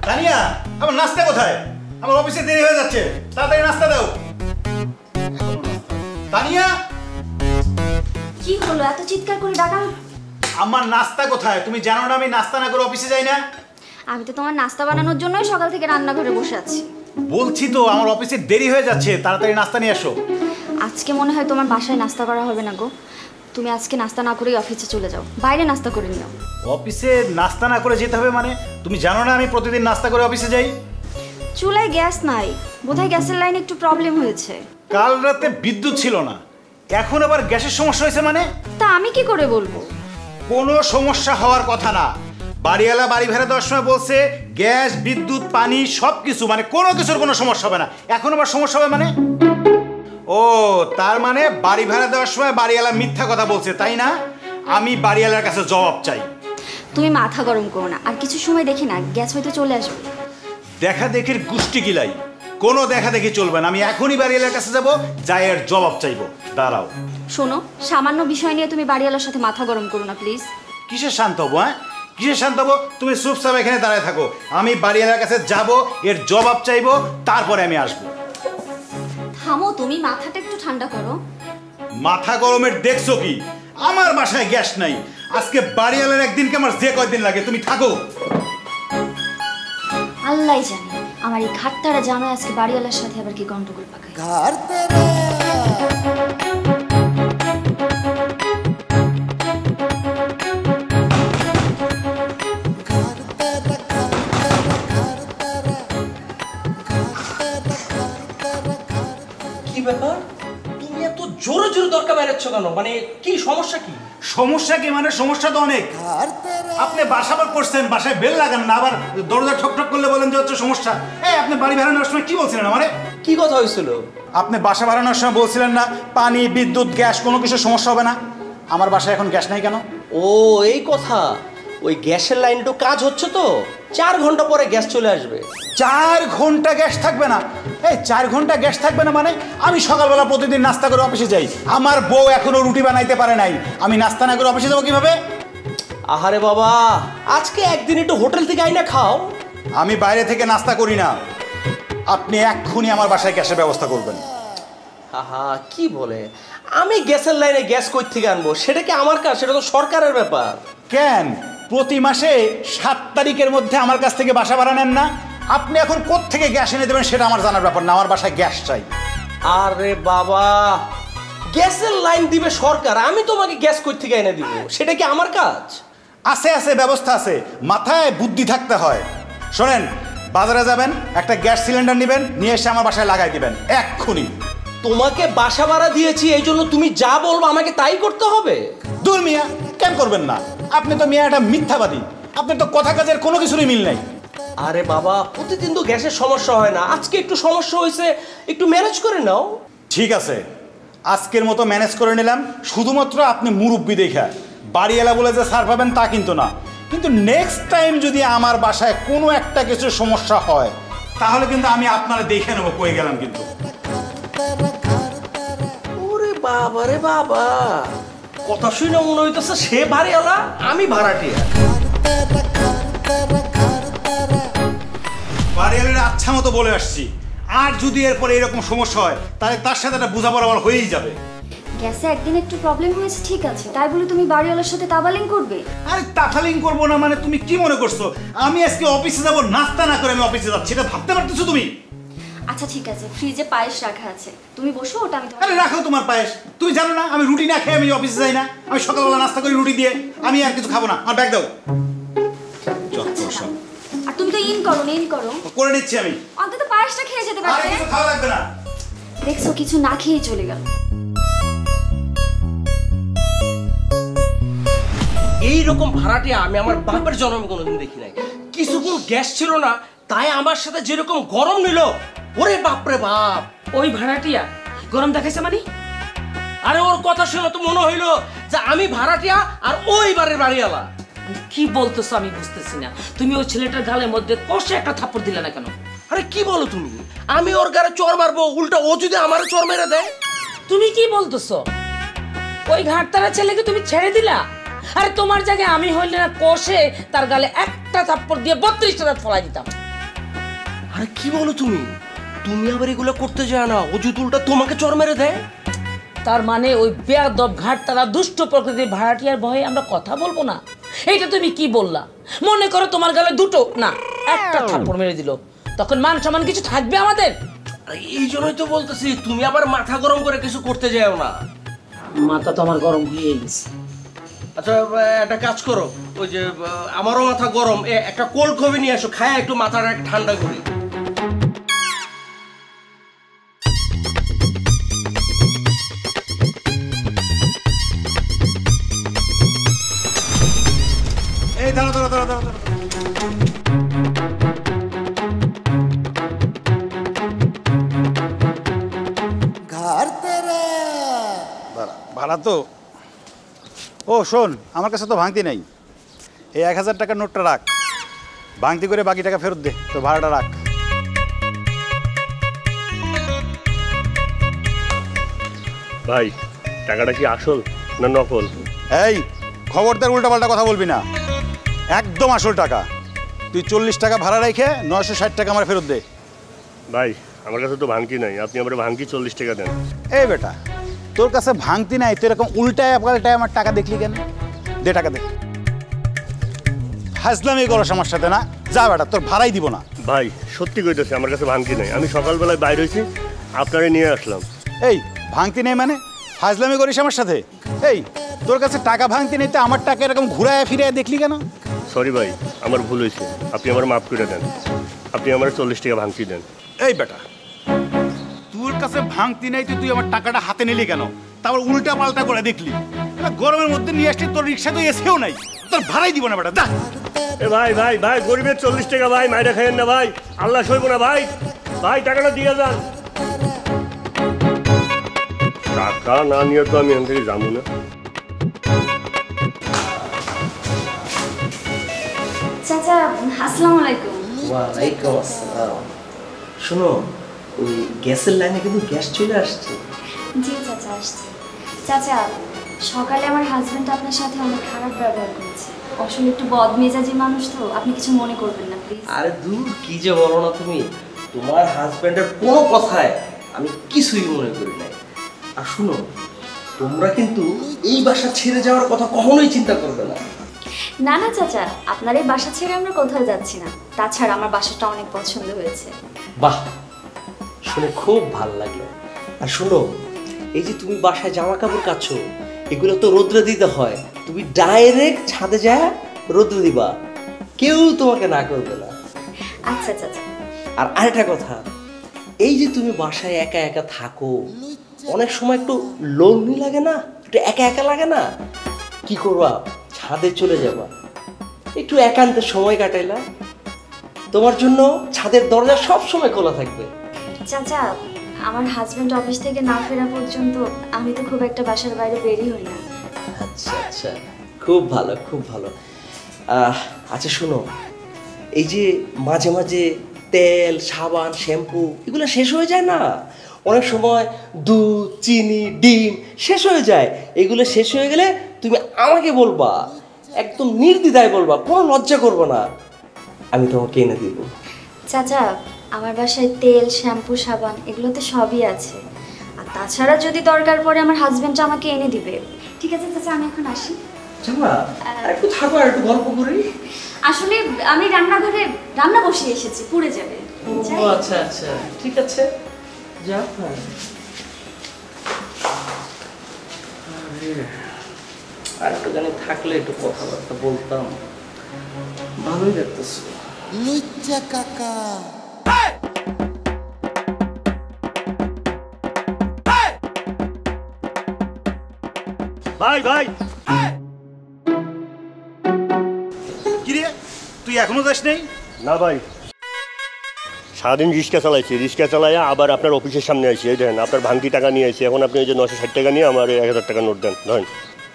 তানিয়া, আমার নাস্তা কোথায়? আমার অফিসে দেরি হয়ে যাচ্ছে, তাড়াতাড়ি নাস্তা দাও। তানিয়া, কি হলো এত চিৎকার করে ডাকা? আমার নাস্তা কোথায়? তুমি জানো না আমি নাস্তা না করে অফিসে যাই না? আমি তো তোমার নাস্তা বানানোর জন্যই সকাল থেকে রান্নাঘরে বসে আছি। বলছি তো আমার অফিসে দেরি হয়ে যাচ্ছে, তাড়াতাড়ি নাস্তা নিয়ে এসো। আজকে মনে হয় তোমার বাসায় নাস্তা করা হবে না গো। তুমি আজকে নাস্তা না করেই অফিসে চলে যাও, বাইরে নাস্তা করে নিও। অফিসে নাস্তা না করে যেতে হবে মানে? তুমি জানো না আমি প্রতিদিন নাস্তা করে অফিসে যাই? চুলায় গ্যাস নাই, বোধহয় গ্যাসের লাইনে একটু প্রবলেম হয়েছে। কাল রাতে বিদ্যুৎ ছিল না, এখন আবার গ্যাসের সমস্যা হয়েছে মানে? তা আমি কি করে বলবো? কোনো সমস্যা হওয়ার কথা না। বাড়িওয়ালা বাড়ি ভাড়া দেওয়ার সময় বলছে গ্যাস, বিদ্যুৎ, পানি সব কিছু, মানে কোনো কিছুর কোনো সমস্যা হবে না। এখন আবার সমস্যা হবে মানে? ও তার মানে বাড়ি ভাড়া দেওয়ার সময় বাড়িওয়ালা মিথ্যা কথা বলছে, তাই না? আমি বাড়িওয়ালার কাছে জবাব চাই। তুমি মাথা গরম করো না, আর কিছু সময় দেখি না গ্যাস হয়তো চলে আসবে। দেখা দেখির গুষ্টি কিলাই, কোনো দেখা দেখি চলবে না। আমি এখনই বাড়িওয়ালার কাছে যাব, যাই এর জবাব চাইবো। দাঁড়াও। শোনো, সামান্য বিষয় নিয়ে তুমি বাড়িওয়ালার সাথে মাথা গরম করো না প্লিজ। কিসের শান্ত হবো? হ্যাঁ, কিসের শান্ত হবো? তুমি চুপচাপ এখানে দাঁড়ায় থাকো, আমি বাড়িওয়ালার কাছে যাব, এর জবাব চাইবো, তারপরে আমি আসবো। থামো, তুমি মাথাটা একটু ঠান্ডা করো। মাথা গরমের দেখছো কি? আমার বাসায় গ্যাস নাই, আজকে বাড়িওয়ালার একদিনকে আমার যে কয়দিন লাগে। তুমি থাকো। আল্লাহ জানে আমার এই ঘাটতারা জামাই আজকে বাড়িওয়ালার সাথে আবার কি গন্ডগোল পাকায়। কি ব্যাপার, তুমি এত জোরে জোরে দরকার বেরাচ্ছ কেন? মানে কি সমস্যা? কি সমস্যা? কি মানে সমস্যা তো অনেক। আপনি বাসা বার করছেন, বাসায় বেল লাগান না, আবার দরজা ঠকঠক করলে বলেন যে হচ্ছে সমস্যা। এই আপনি বাড়ি ভাড়ানোর সময় কি বলছিলেন আমারে? কি কথা হয়েছিল? আপনি বাসা ভাড়ানোর সময় বলছিলেন না পানি, বিদ্যুৎ, গ্যাস কোনো কিছু সমস্যা হবে না। আমার বাসায় এখন গ্যাস নাই কেন? ও এই কথা, ওই গ্যাসের লাইন একটু কাজ হচ্ছে তো, 4 ঘন্টা পরে গ্যাস চলে আসবে। 4 ঘন্টা গ্যাস থাকবে না? এই 4 ঘন্টা গ্যাস থাকবে না মানে? আমি সকালবেলা প্রতিদিন নাস্তা করে অফিসে যাই, আমার বউ এখনো রুটি বানাইতে পারে নাই, আমি নাস্তা না করে অফিসে যাবো কিভাবে? আহারে বাবা, আজকে একদিন একটু হোটেল থেকে আইনা খাও। আমি বাইরে থেকে নাস্তা করি না, আপনি এক্ষুনি আমার বাসায় গ্যাসের ব্যবস্থা করবেন। আহা কি বলে, আমি গ্যাসের লাইনে গ্যাস কই থেকে আনবো? সেটা কি আমার কাজ? সেটা তো সরকারের ব্যাপার। কেন প্রতি মাসে 7 তারিখের মধ্যে আমার কাছ থেকে বাসা ভাড়া নেন না? আপনি এখন কোত্থেকে গ্যাস এনে দেবেন সেটা আমার জানার ব্যাপার না, আমার বাসায় গ্যাস চাই। আরে বাবা, গ্যাসের লাইন দিবে সরকার, আমি তোমাকে গ্যাস কই থেকে এনে দিব? সেটা কি আমার কাজ? আছে আছে, ব্যবস্থা আছে, মাথায় বুদ্ধি থাকতে হয়। শোনেন, বাজারে যাবেন, একটা গ্যাস সিলিন্ডার নেবেন, নিয়ে এসে আমার বাসায় লাগাই দিবেন এক্ষুনি। তোমাকে বাসা ভাড়া দিয়েছি, এই জন্য তুমি যা বলবো আমাকে তাই করতে হবে? দূর মিয়া, কেন করবেন না? আপনি তো মিয়া একটা মিথ্যাবাদী, আপনার তো কথা কাজের কোনো কিছুরই মিল নাই। আরে বাবা, প্রতিদিন তো গ্যাসের সমস্যা হয় না, আজকে একটু সমস্যা হয়েছে, একটু ম্যানেজ করে নাও। ঠিক আছে, আজকের মতো ম্যানেজ করে নিলাম। শুধুমাত্র আপনি মুরব্বি দেখা বাড়িওয়ালা বলে যে ছাড় পাবেন তা কিন্তু না। কিন্তু নেক্সট টাইম যদি আমার বাসায় কোনো একটা কিছু সমস্যা হয়, তাহলে কিন্তু আমি আপনারা দেখে নেবো কয়ে গেলাম কিন্তু। ওরে বাবা রে বাবা, কথা শুনে মনে হইতেছে সে বাড়িওয়ালা, আমি ভাড়াটিয়া। বাড়িওয়ালার আচ্ছা মতো বলে আসছি, আর যদি এরপরে এরকম সমস্যা হয় তাহলে তার সাথে একটা বোঝাপড়া আমার হয়েই যাবে। গ্যাসে একদিন একটু প্রবলেম হয়েছে ঠিক আছে, তাই বলে তুমি বাড়িওয়ালার সাথে তাবালিং করবে? আরে তাফালিং করবো না মানে? তুমি কি মনে করছো আমি আজকে অফিসে যাবো নাস্তা না করে আমি অফিসে যাচ্ছি? এটা ভাবতে পারতেছো তুমি? আচ্ছা ঠিক আছে, ফ্রিজে পায়েস রাখা আছে, তুমি বসো, ওটা আমি আরে রাখো তোমার পায়েস। তুমি জানো না আমি রুটি না খেয়ে আমি অফিসে যাই না? আমি সকালবেলা নাস্তা করি রুটি দিয়ে, আমি আর কিছু খাবো না। আমার ব্যাগ দাও। আর তুমি তো ইন করো করে নিচ্ছি আমি। অন্তত পায়েসটা খেয়ে যেতে আরে পারবে। কিছু খাওয়া লাগবে না। দেখছো কিছু না খেয়েই চলে গেল। এইরকম ভাড়াটিয়া আমি আমার বাপের জন্মে কোনোদিন দেখি নাই। কিছুক্ষণ গ্যাস ছিল না, তাই আমার সাথে যেরকম গরম নিল, ওরে বাপরে বাপ। ওই ভাড়াটিয়া গরম দেখাইছে মানে? আরে ওর কথা শুনে তো মনে হইলো যে আমি ভাড়াটিয়া আর ওই বাড়ির বাড়িওয়ালা। কি বলতেছো আমি বুঝতেছি না। তুমি ওই ছেলেটার গালের মধ্যে কষে একটা থাপ্পড় দিলে না কেন? আরে কি বলো তুমি? আমি ওর গায়ে চর মারবো, উল্টা ও যদি আমার চর মেরে দেয়? তুমি কি বলতেছো? ওই ঘাটতারা ছেলেকে তুমি ছেড়ে দিলা? আরে তোমার জায়গায় আমি হইলে না কষে তার গালে একটা থাপ্পড় দিয়ে 32টা দাঁত ফলাই দিতাম। আরে কি বলো তুমি? তুমি আবার এগুলো করতে যায় না, অজুত উল্টা তোমাকে চড় মেরে দেয়। তার মানে ওই বেয়াদব ঘাট তারা দুষ্ট প্রকৃতির ভাড়াটিয়ার ভয়ে আমরা কথা বলবো না? এইটা তুমি কি বললা? মনে করো তোমার গালে দুটো না একটা থাপ্পড় মেরে দিল, তখন মান সম্মান কিছু থাকবে আমাদের? আরে এই জন্যই তো বলতেছি তুমি আবার মাথা গরম করে কিছু করতে যাও না। মাথা তো আমার গরম হয়ে গেছে। আচ্ছা একটা কাজ করো, ওই যে আমারও মাথা গরম, একটা কোল্ড কফি নিয়ে আসো, খায় একটু মাথাটা ঠান্ডা করি। এই দাঁড়া দাঁড়া দাঁড়া দাঁড়া দাঁড়া। ভাড়া তো, ও শোন, আমার কাছে তো ভাঙতি নাই, এই 1000 টাকার নোটটা রাখ, ভাঙতি করে বাকি টাকা ফেরত দে, তো ভাড়াটা রাখ। ভাই টাকাটা কি আসল না নকল? এই খবরদার উল্টাপাল্টা কথা বলবি না, একদম আসল টাকা। তুই 40 টাকা ভাড়া রেখে 960 টাকা আমার ফেরত দে। ভাই আমার কাছে তো ভাঙতি নাই, আপনি আমার ভাঙতি 40 টাকা দেন। এই বেটা, তোর কাছে ভাঙতি নাই, তুই এরকম উল্টায় পাল্টায় আমার টাকা দেখলি কেন? দে টাকা দে। হাজলামি করস আমার সাথে না, যা বেটা, তোর ভাড়াই দিব না। ভাই সত্যি কইতেছি আমার কাছে ভাঙতি নাই, আমি সকালবেলায় বাইরে হয়েছি, আপনারে নিয়ে আসলাম। এই ভাঙতি নেই মানে ফাজলামি করিস আমার সাথে? এই তোর কাছে টাকা ভাঙতি নেই, তো আমার টাকা এরকম ঘুরায় ফিরে দেখলি কেন? সরি ভাই, আমার ভুল হয়েছে, আপনি আমার মাফ করে দেন, আপনি আমার 40 টাকা ভাঙতি দেন। এই বেটা, তোর কাছে ভাঙতি নেই, তুই আমার টাকাটা হাতে নিলি কেন? তারপর উল্টা পাল্টা করে দেখলি, গরমের মধ্যে নিয়ে আসলি, তোর রিক্সা তো এসেও নাই, তোর ভাড়াই দিব না বেটা, দা। এ ভাই ভাই ভাই, গরিবের 40 টাকা ভাই, মাইরা খাইয়েন না ভাই, আল্লাহ সইব না ভাই, ভাই টাকাটা দিয়ে যান। টাকা না নিয়ে তো আমি এখান থেকে যাবো না। চাচা আসসালামু আলাইকুম। ওয়ালাইকুম আসসালাম। শোনো, ওই গ্যাসের লাইনে কিন্তু গ্যাস চলে আসছে। জি চাচা আসছে। চাচা সকালে আমার হাজবেন্ড আপনার সাথে অনেক খারাপ ব্যবহার করেছে, আসলে একটু বদমেজাজি মানুষ তো, আপনি কিছু মনে করবেন না প্লিজ। আরে দূর, কি যে বলো না তুমি, তোমার হাজবেন্ডের কোনো কথায় আমি কিছুই মনে করি নাই। আর শুনো, তোমরা কিন্তু এই বাসা ছেড়ে যাওয়ার কথা কখনোই চিন্তা করবে না। না না চাচা, আপনার এই বাসা ছেড়ে আমরা কোথাও যাচ্ছি না, তাছাড়া আমার বাসাটা অনেক পছন্দ হয়েছে। বাহ, শুনে খুব ভালো লাগলো। আর শোনো, এই যে তুমি বাসায় জামা কাপড় কাচ্ছো, এগুলো তো রোদ্রে দিতে হয়, তুমি ডাইরেক্ট ছাদে যায় রোদ্রে দিবা, কেউ তোমাকে না করবে না। আচ্ছা চাচা। আর আরেকটা কথা, এই যে তুমি বাসায় একা একা থাকো, অনেক সময় একটু লোনলি লাগে না, একটু একা একা লাগে না? কি করবা, ছাদে চলে যাবা, একটু একান্তে সময় কাটাইলা, তোমার জন্য ছাদের দরজা সব সময় খোলা থাকবে। চাচা আমার হাজবেন্ড অফিস থেকে না ফেরা পর্যন্ত আমি তো খুব একটা বাসার বাইরে বেরিয়ে হই না। আচ্ছা আচ্ছা, খুব ভালো খুব ভালো। আচ্ছা শোনো, এই যে মাঝে মাঝে তেল সাবান শ্যাম্পু এগুলো শেষ হয়ে যায় না, অনেক সময় দুধ চিনি ডিম শেষ হয়ে যায়, এগুলো শেষ হয়ে গেলে তুমি আমাকে বলবা, একদম নির্দ্বিধায় বলবা, কোনো লজ্জা করবো না, আমি তোমাকে এনে দিব। চাচা আমার বাসায় তেল শ্যাম্পু সাবান এগুলোতে সবই আছে, আর তাছাড়া যদি দরকার পড়ে আমার হাজবেন্ড আমাকে এনে দিবে। ঠিক আছে চাচা, আমি এখন আসি। জামা একটু থাকো আর একটু গল্প করি। আসলে আমি রান্নাঘরে রান্না বসিয়ে এসেছি, পুড়ে যাবে। ও আচ্ছা আচ্ছা, ঠিক আছে যা। আর একটু জানি থাকলে একটু কথাবার্তা বলতাম, ভালোই লাগতেছে। লুচ্চা কাকা ভাই ভাই, কি রে, তুই এখনো যাস নেই? না ভাই, সারাদিন রিক্সা চালাইছি, রিক্সা চালাইয়া আবার আপনার অফিসের সামনে আসি, এই দেন আপনার ভাঙতি টাকা নিয়ে আসি, এখন আপনি এই যে 960 টাকা নিয়ে আমার 1000 টাকা নোট দেন, ধরেন।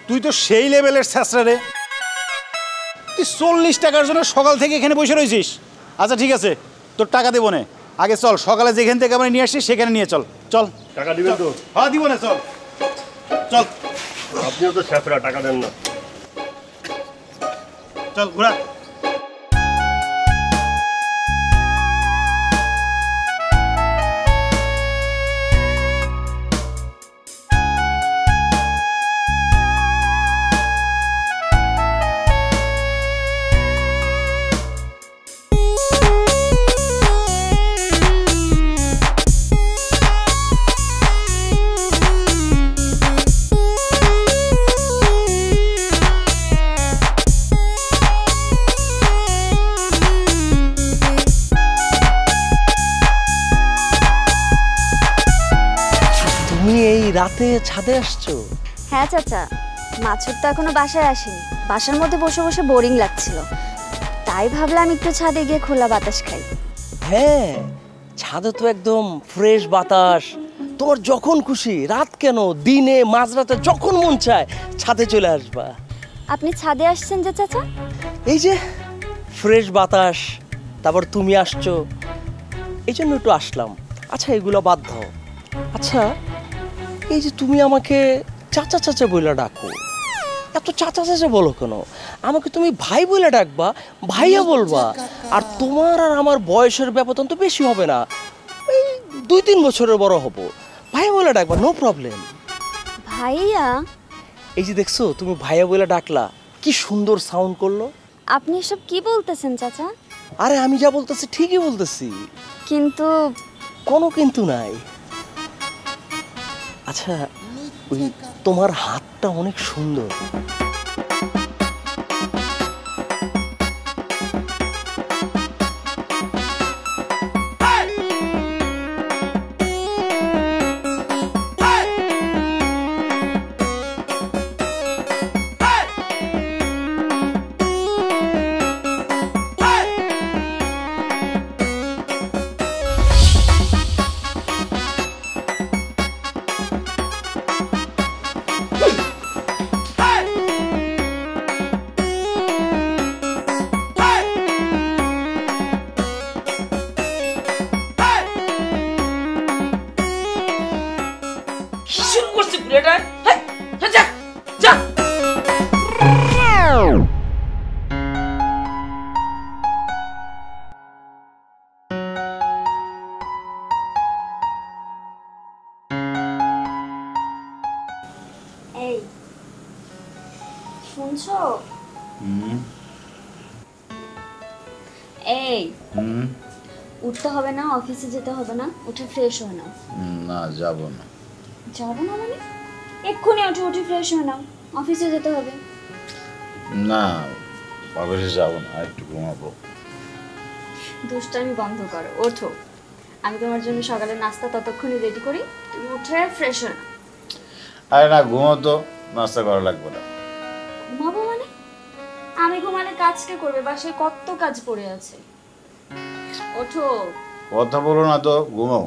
তুই তো সেই লেভেলের ছ্যাঁচড়া রে, তুই 40 টাকার জন্য সকাল থেকে এখানে বসে রয়েছিস। আচ্ছা ঠিক আছে, তোর টাকা দেবো না, আগে চল সকালে যেখান থেকে আমরা নিয়ে আসি সেখানে নিয়ে চল। চল টাকা দিবেন তো? হ্যাঁ দিব না, চল চল। আপনিও তো স্যাফরা, টাকা দেন না। চল ঘোরা। রাতে ছাদে আসছো? হ্যাঁ চাচা, মাছুর তো এখনো বাসায় আসেনি। বাসার মধ্যে বসে বসে বোরিং লাগছিল, তাই ভাবলাম একটু ছাদে গিয়ে খোলা বাতাস খাই। হ্যাঁ, ছাদে তো একদম ফ্রেশ বাতাস। তোমার যখন খুশি, রাত কেন দিনে মাঝরাতে যখন মন চায় ছাদে চলে আসবা। আপনি ছাদে আসছেন যে চাচা? এই যে ফ্রেশ বাতাস, তারপর তুমি আসছো, এই জন্য একটু আসলাম। আচ্ছা এগুলো বাদ দাও। আচ্ছা এই যে তুমি আমাকে চাচা চাচা বলে ডাকো, এত চাচা চাচা বলো কেন? আমাকে তুমি ভাই বলে ডাকবা, ভাইয়া বলবা। আর তোমার আর আমার বয়সের ব্যবধান তো বেশি হবে না, এই 2-3 বছরের বড় হব। ভাইয়া বলে ডাকবা, নো প্রবলেম। ভাইয়া? এই যে দেখছো তুমি ভাইয়া বলে ডাকলা, কি সুন্দর সাউন্ড করলো। আপনি এসব কি বলতেছেন চাচা? আরে আমি যা বলতেছি ঠিকই বলতেছি, কিন্তু কোনো কিন্তু নাই। আচ্ছা ওই তোমার হাতটা অনেক সুন্দর। কি শুরু করছে বুড়াটা? হ্যাঁ, হ্যাঁ, যা যা। এই শুনছো? এই উঠতে হবে না, অফিসে যেতে হবে না, উঠে ফ্রেশ হয়ে নাও। না যাব না। যাবো না মানে? এক্ষুনি উঠে উঠে ফ্রেশ হয়ে নাও, অফিসে যেতে হবে। না অফিসে যাব না, একটু ঘুমাবো। দুষ্টামি বন্ধ করো, ওঠো। আমি তোমার জন্য সকালে নাস্তা ততক্ষণই রেডি করি, তুমি উঠে ফ্রেশ হয়ে নাও। আরে না ঘুমাও তো, নাস্তা করা লাগবে না। ঘুমাবো মানে? আমি ঘুমালে কাজ কে করবে? বাসায় কত কাজ পড়ে আছে। ওঠো। কথা বলো না তো, ঘুমাও।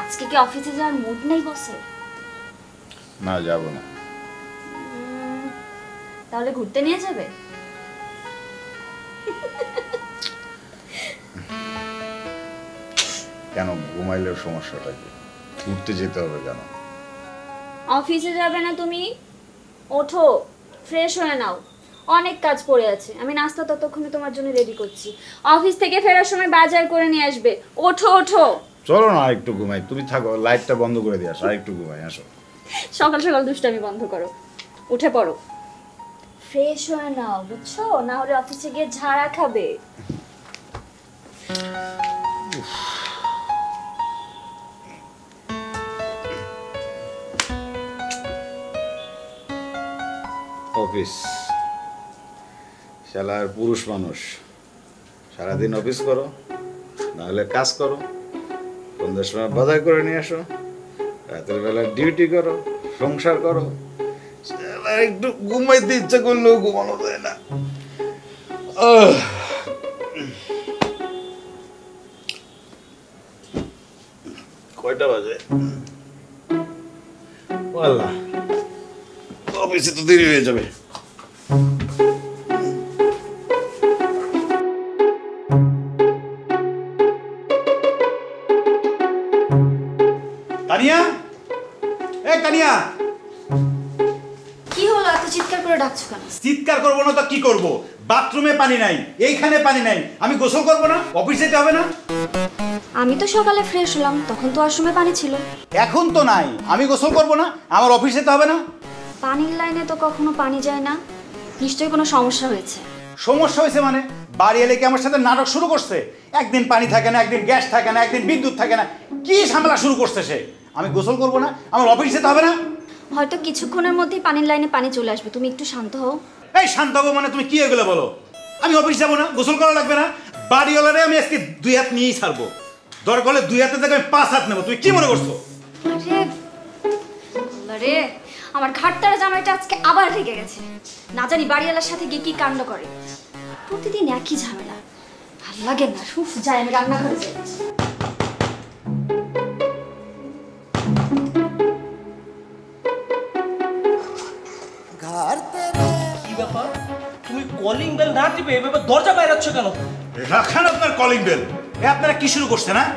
আজকে কি অফিসে যাওয়ার মুড নেই বসে? না যাব না। তাহলে ঘুরতে নিয়ে যাবে? কেন ঘুমাইলে সমস্যাটা কি? ঘুরতে যেতে হবে কেন? অফিসে যাবে না তুমি? ওঠো, ফ্রেশ হয়ে নাও, অনেক কাজ পড়ে আছে। আমি নাস্তা ততক্ষণে তোমার জন্য রেডি করছি। অফিস থেকে ফেরার সময় বাজার করে নিয়ে আসবে। ওঠো ওঠো। চলো না একটু ঘুমাই, তুমি থাকো, লাইটটা বন্ধ করে দিয়ে আসো, আর একটু ঘুমাই। আসো। সকাল সকাল দুষ্টামি বন্ধ করো, উঠে পড়ো, ফ্রেশ হয়ে নাও, বুঝছো? না হলে অফিসে গিয়ে ঝাড়া খাবে। অফিস শালার পুরুষ মানুষ, সারাদিন অফিস করো, নাহলে কাজ করো, সন্ধ্যার সময় বাজার করে নিয়ে আসো, রাতের বেলা ডিউটি করো, সংসার করো। শালা একটু ঘুমাইতে ইচ্ছা করলেও ঘুমানো যায় না। কয়টা বাজে? আল্লাহ, অফিসে তো দেরি হয়ে যাবে। তানিয়া, এই তানিয়া, কি হলো, এত চিৎকার করে ডাকছো কেন? চিৎকার করবো না তো কি করব? বাথরুমে পানি নাই, এইখানে পানি নাই, আমি গোসল করবো না? অফিস যেতে হবে না? আমি তো সকালে ফ্রেশ হলাম, তখন তো ওয়াশরুমে পানি ছিল। এখন তো নাই, আমি গোসল করবো না? আমার অফিস যেতে হবে না? পানির লাইনে তো কখনো পানি যায় না, নিশ্চয়ই কোনো সমস্যা হয়েছে। সমস্যা হয়েছে মানে? বাড়ি এলে কি আমার সাথে নাটক শুরু করছে? একদিন পানি থাকে না, একদিন গ্যাস থাকে না, একদিন বিদ্যুৎ থাকে না, কি ঝামেলা শুরু করছে সে? আমি গোসল করবো না? আমার অফিস যেতে হবে না? হয়তো কিছুক্ষণের মধ্যেই পানির লাইনে পানি চলে আসবে, তুমি একটু শান্ত হও। এই শান্ত হবো মানে তুমি কি এগুলো বলো? আমি অফিস যাবো না, গোসল করা লাগবে না? বাড়িওয়ালারে আমি আজকে 2 হাত নিয়েই ছাড়বো, দরকার হলে 2 হাতে থেকে আমি 5 হাত নেবো। তুই কি মনে করছো? আরে আল্লাহ রে, আমার ঘাটতারা জামাইটা আজকে আবার রেগে গেছে। না জানি বাড়িওয়ালার সাথে গিয়ে কি কাণ্ড করে। প্রতিদিন একই ঝামেলা, ভাল লাগে না। সুফ যাই, আমি রান্না করে যাই। घर तेरे কি ব্যাপার, তুমি কলিং বেল না টিপে এভাবে দরজা বাইরাচ্ছ কেন? রাখান আপনার কলিং বেল। এ আপনারা কি শুরু করছেন? হ্যাঁ,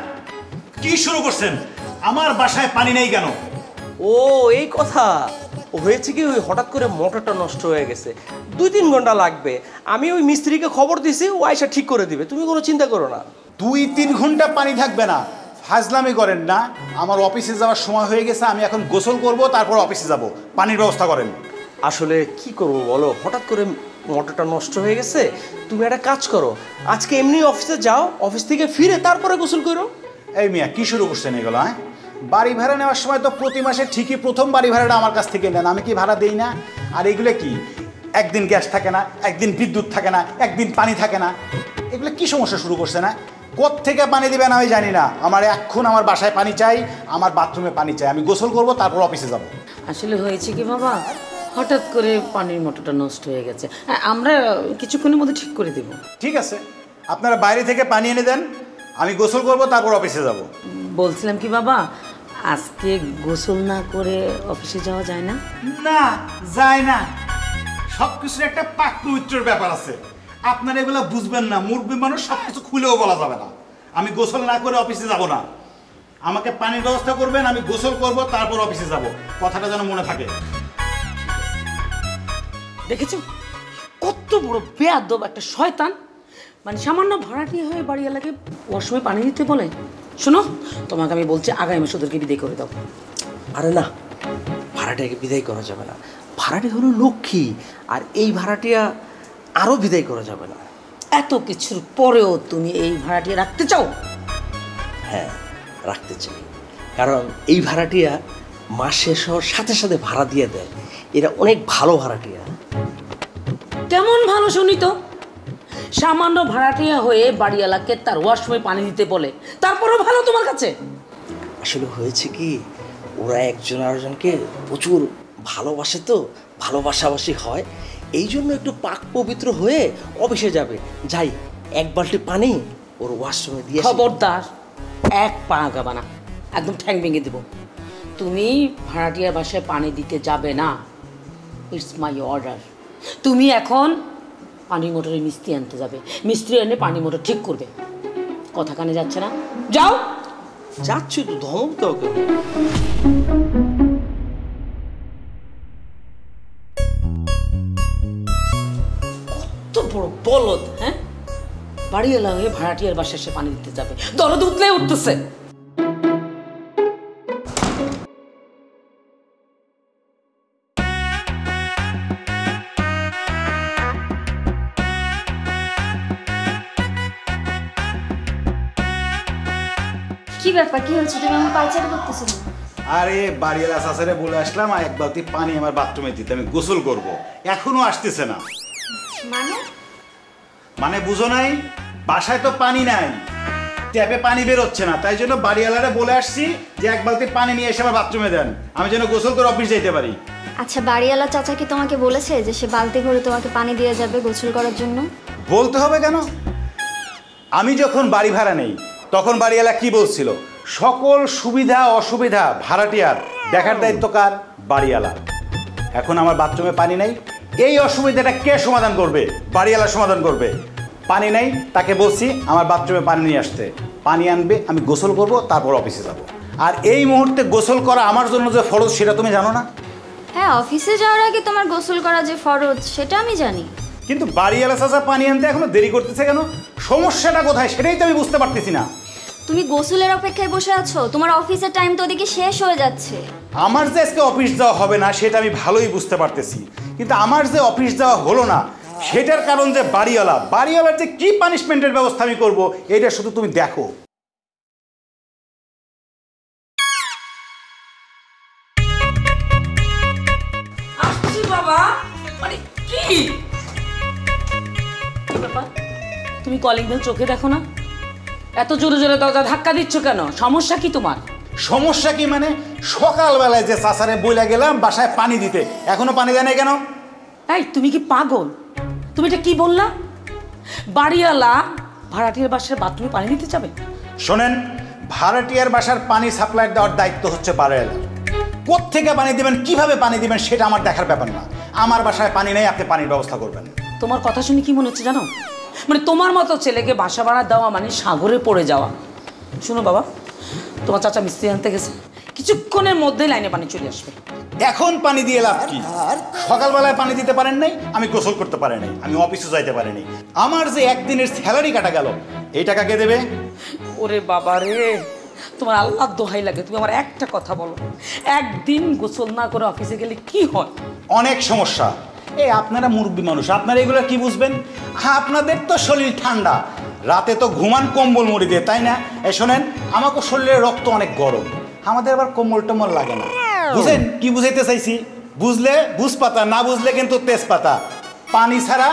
কি শুরু করছেন? আমার বাসায় পানি নেই কেন? ও এই কথা। হয়েছে কি, ওই হঠাৎ করে মোটরটা নষ্ট হয়ে গেছে, 2-3 ঘন্টা লাগবে। আমি ওই মিস্ত্রিকে খবর দিছি, ও আয়সা ঠিক করে দিবে, তুমি কোনো চিন্তা করো না। 2-3 ঘন্টা পানি থাকবে না, ফাজলামি করেন না। আমার অফিসে যাওয়ার সময় হয়ে গেছে, আমি এখন গোসল করব, তারপর অফিসে যাব। পানির ব্যবস্থা করেন। আসলে কি করবো বলো, হঠাৎ করে মোটরটা নষ্ট হয়ে গেছে। তুমি একটা কাজ করো, আজকে এমনি অফিসে যাও, অফিস থেকে ফিরে তারপরে গোসল করো। এই মিয়া, কি শুরু করছেন এগুলো? হ্যাঁ, বাড়ি ভাড়া নেওয়ার সময় তো প্রতি মাসে ঠিকই প্রথম বাড়ি ভাড়াটা আমার কাছ থেকে নেন, আমি কি ভাড়া দেই না? আর এগুলো কি, একদিন গ্যাস থাকে না, একদিন বিদ্যুৎ থাকে না, একদিন পানি থাকে না, এগুলো কি সমস্যা শুরু করছে? না কোত্থেকে পানি দিবেন আমি জানি না। আমার এখন আমার বাসায় পানি চাই, আমার বাথরুমে পানি চাই, আমি গোসল করব, তারপর অফিসে যাব। আসলে হয়েছে কি বাবা, হঠাৎ করে পানির মোটরটা নষ্ট হয়ে গেছে। হ্যাঁ, আমরা কিছুক্ষণের মধ্যে ঠিক করে দেব। ঠিক আছে, আপনারা বাইরে থেকে পানি এনে দেন, আমি গোসল করব, তারপর অফিসে যাব। বলছিলাম কি বাবা, আজকে গোসল না করে অফিসে যাওয়া যায় না? না, যায় না। সব কিছুর একটা পাক পবিত্রের ব্যাপার আছে, আপনারা এগুলো বুঝবেন না। মুরব্বী মানুষ সব কিছু খুলেও বলা যাবে না। আমি গোসল না করে অফিসে যাব না, আমাকে পানির ব্যবস্থা করবেন, আমি গোসল করব, তারপর অফিসে যাব। কথাটা যেন মনে থাকে। দেখেছো কত বড় বেয়াদব একটা শয়তান। মানে সামান্য ভাড়াটিয়া হয়ে বাড়িওয়ালাকে ওয়াশরুমে পানি দিতে বলে। শোনো, তোমাকে আমি বলছি, আগামী মাসে ওদেরকে বিদায় করে দাও। আরে না, ভাড়াটিয়াকে বিদায় করা যাবে না। ভাড়াটি হলো লক্ষ্মী, আর এই ভাড়াটিয়া আরও বিদায় করা যাবে না। এত কিছুর পরেও তুমি এই ভাড়াটিয়া রাখতে চাও? হ্যাঁ, রাখতে চাই, কারণ এই ভাড়াটিয়া মাস শেষ হওয়ার সাথে সাথে ভাড়া দিয়ে দেয়। এরা অনেক ভালো ভাড়াটিয়া। কেমন ভালো শুনি তো, সামান্য ভাড়াটিয়া হয়ে বাড়িওয়ালাকে তার ওয়াশরুমে পানি দিতে বলে, তারপরও ভালো তোমার কাছে? আসলে হয়েছে কি, ওরা একজন আরেকজনকে প্রচুর ভালোবাসে, তো ভালোবাসাবাসি হয়, এই জন্য একটু পাক পবিত্র হয়ে অফিসে যাবে। যাই, 1 বালতি পানি ওর ওয়াশরুমে দিয়ে আসি। খবরদার, এক পা আগাবা না, একদম ঠ্যাং ভেঙে দেবো। তুমি ভাড়াটিয়ার বাসায় পানি দিতে যাবে না, ইটস মাই অর্ডার। তুমি এখন পানি মোটরে মিস্ত্রি আনতে যাবে, মিস্ত্রি এনে পানি মোটর ঠিক করবে। কথা কানে যাচ্ছে না? যাও। যাচ্ছি তো, ধমক দাও কেন? কত বড় বলদ! হ্যাঁ, বাড়িওয়ালা হয়ে ভাড়াটিয়ার বাসায় এসে পানি দিতে যাবে, দরদ উঠলে উঠতেছে। কি ব্যাপার, কি হচ্ছে? তুমি আমার পায়চারি করতেছো না? আরে বাড়িওয়ালা শাশুড়ে বলে আসলাম, আর 1 বালতি পানি আমার বাথরুমে দিতে, আমি গোসল করব। এখনো আসতেছে না। মানে বুঝো নাই, বাসায় তো পানি নাই, ট্যাপে পানি বেরোচ্ছে না, তাই জন্য বাড়িওয়ালারে বলে আসছি যে 1 বালতি পানি নিয়ে এসে আমার বাথরুমে দেন, আমি যেন গোসল করে অফিস যেতে পারি। আচ্ছা, বাড়িওয়ালা চাচা কি তোমাকে বলেছে যে সে বালতি ভরে তোমাকে পানি দিয়ে যাবে গোসল করার জন্য? বলতে হবে কেন? আমি যখন বাড়ি ভাড়া নেই তখন বাড়িওয়ালা কি বলছিল, সকল সুবিধা অসুবিধা ভাড়াটিয়ার দেখার দায়িত্ব কার? বাড়িওয়ালার। এখন আমার বাথরুমে পানি নেই, এই অসুবিধাটা কে সমাধান করবে? বাড়িওয়ালা সমাধান করবে। পানি নেই, তাকে বলছি আমার বাথরুমে পানি নিয়ে আসতে, পানি আনবে, আমি গোসল করব, তারপর অফিসে যাব। আর এই মুহূর্তে গোসল করা আমার জন্য যে ফরজ সেটা তুমি জানো না? হ্যাঁ, অফিসে যাওয়ার আগে তোমার গোসল করা যে ফরজ সেটা আমি জানি, কিন্তু বাড়িওয়ালা চাচা পানি আনতে এখনো দেরি করতেছে কেন? সমস্যাটা কোথায় সেটাই তো আমি বুঝতে পারতেছি না। তুমি গোসলের অপেক্ষায় বসে আছো, তোমার অফিসের টাইম তো ওদিকে শেষ হয়ে যাচ্ছে। আমার যে আজকে অফিস যাওয়া হবে না সেটা আমি ভালোই বুঝতে পারতেছি, কিন্তু আমার যে অফিস যাওয়া হলো না সেটার কারণ যে বাড়িওয়ালার যে কি পানিশমেন্টের ব্যবস্থা আমি করব, এটা শুধু তুমি দেখো। আসছি বাবা। মানে কি ব্যাপার, তুমি কলিং বেল চোখে দেখো না? এত জোরে জোরে দরজা ধাক্কা দিচ্ছ কেন? সমস্যা কি তোমার? সমস্যা কি মানে? সকালবেলায় যে চাচারে বইলা গেলাম বাসায় পানি দিতে, এখনো পানি দেয় নাই কেন? এই তুমি কি পাগল? তুমি এটা কি বললা? বাড়িওয়ালা ভাড়াটিয়ার বাসার বাথরুমে পানি দিতে যাবে? শোনেন, ভাড়াটিয়ার বাসার পানি সাপ্লাই দেওয়ার দায়িত্ব হচ্ছে বাড়িওয়ালা। কোত্থেকে পানি দিবেন, কিভাবে পানি দিবেন সেটা আমার দেখার ব্যাপার না। আমার বাসায় পানি নেই, আপনি পানির ব্যবস্থা করবেন। তোমার কথা শুনে কি মনে হচ্ছে জানো? মানে তোমার মতো ছেলেকে বাসা ভাড়া দেওয়া মানে সাগরে পড়ে যাওয়া। শোনো বাবা, তোমার চাচা মিস্ত্রি আনতে গেছে, কিছুক্ষণের মধ্যেই লাইনে পানি চলে আসবে। এখন পানি দিয়ে লাভ কি? সকালবেলায় পানি দিতে পারেন নাই, আমি গোসল করতে পারি নাই, আমি অফিসে যাইতে পারিনি। আমার যে একদিনের স্যালারি কাটা গেল, এই টাকা কে দেবে? ওরে বাবা রে, তোমার আল্লাহ দোহাই লাগে, তুমি আমার একটা কথা বলো, একদিন গোসল না করে অফিসে গেলে কি হয়? অনেক সমস্যা। এই আপনারা মুরব্বী মানুষ, আপনারা এগুলো কি বুঝবেন? আপনাদের তো শরীর ঠান্ডা, রাতে তো ঘুমান কম্বল মুড়ি দিয়ে, তাই না? এই শোনেন, আমাকে শরীরের রক্ত অনেক গরম, আমাদের আবার কম্বল টম্বল লাগে না। বুঝেন কি বুঝাইতে চাইছি? বুঝলে বুঝপাতা, না বুঝলে কিন্তু তেজপাতা। পানি ছাড়া,